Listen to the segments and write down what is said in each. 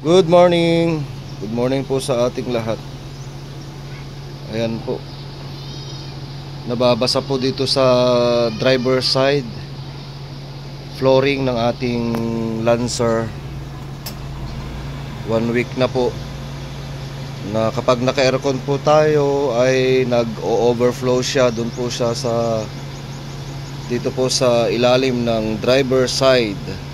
Good morning. Good morning po sa ating lahat. Ayan po. Nababasa po dito sa driver side flooring ng ating Lancer. 1 week na po na kapag naka-aircon po tayo ay nag-overflow siya. Doon po siya sa dito po sa ilalim ng driver side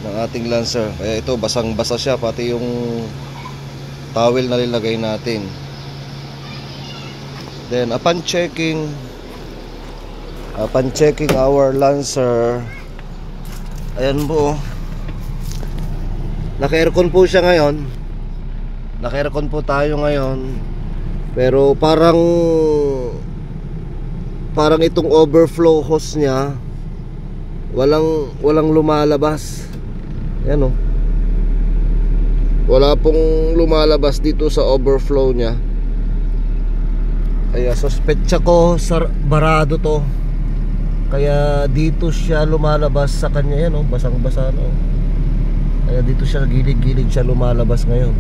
ng ating Lancer. Kaya ito basang-basa siya, pati yung towel na nilagay natin. Then upon checking our Lancer, ayan po, naka-aircon po siya ngayon. Naka-aircon po tayo ngayon. Pero parang itong overflow hose niya walang lumalabas. Ayan o, wala pong lumalabas dito sa overflow niya. Kaya suspetsa ko barado to. Kaya dito siya lumalabas sa kanya. Yan o, basang-basa no. Kaya dito siya gilid-gilid siya lumalabas ngayon.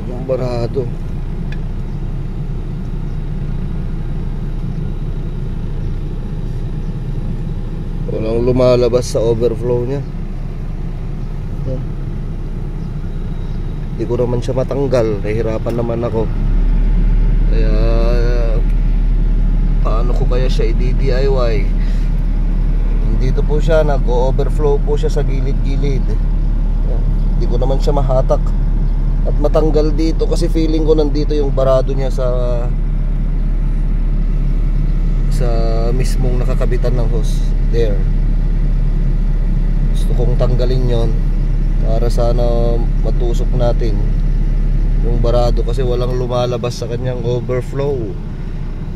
Yung barado. Walang lumalabas sa overflow niya. Hindi ko naman siya matanggal. Nahihirapan naman ako. Kaya paano ko kaya siya i-DIY? Dito po siya, nag-overflow po siya sa gilid-gilid. Hindi ko naman siya mahatak at matanggal dito kasi feeling ko nandito yung barado niya sa mismong nakakabitan ng hose. There. Gusto kong tanggalin yon para sana matusok natin yung barado kasi walang lumalabas sa kanyang overflow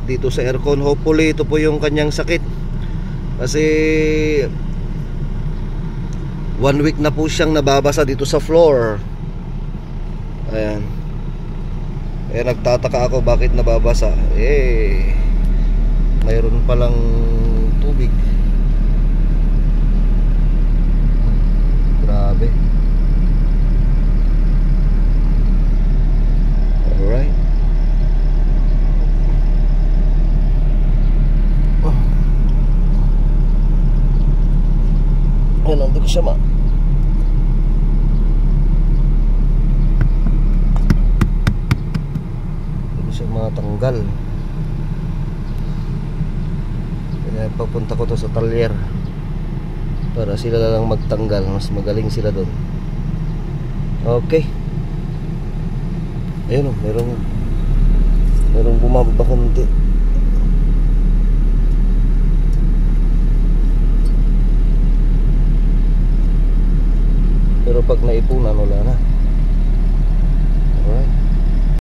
dito sa aircon. Hopefully ito po yung kanyang sakit kasi 1 week na po siyang nababasa dito sa floor. Ayan. Kaya nagtataka ako bakit nababasa. Mayroon palang tubig. Grabe. Alright. Ayan, hindi ko siya matanggal. Kaya papunta ko to sa talyer para sila lang magtanggal. Mas magaling sila doon. Okay. Ayun o, merong bumaba konti. Pero pag naipunan wala na.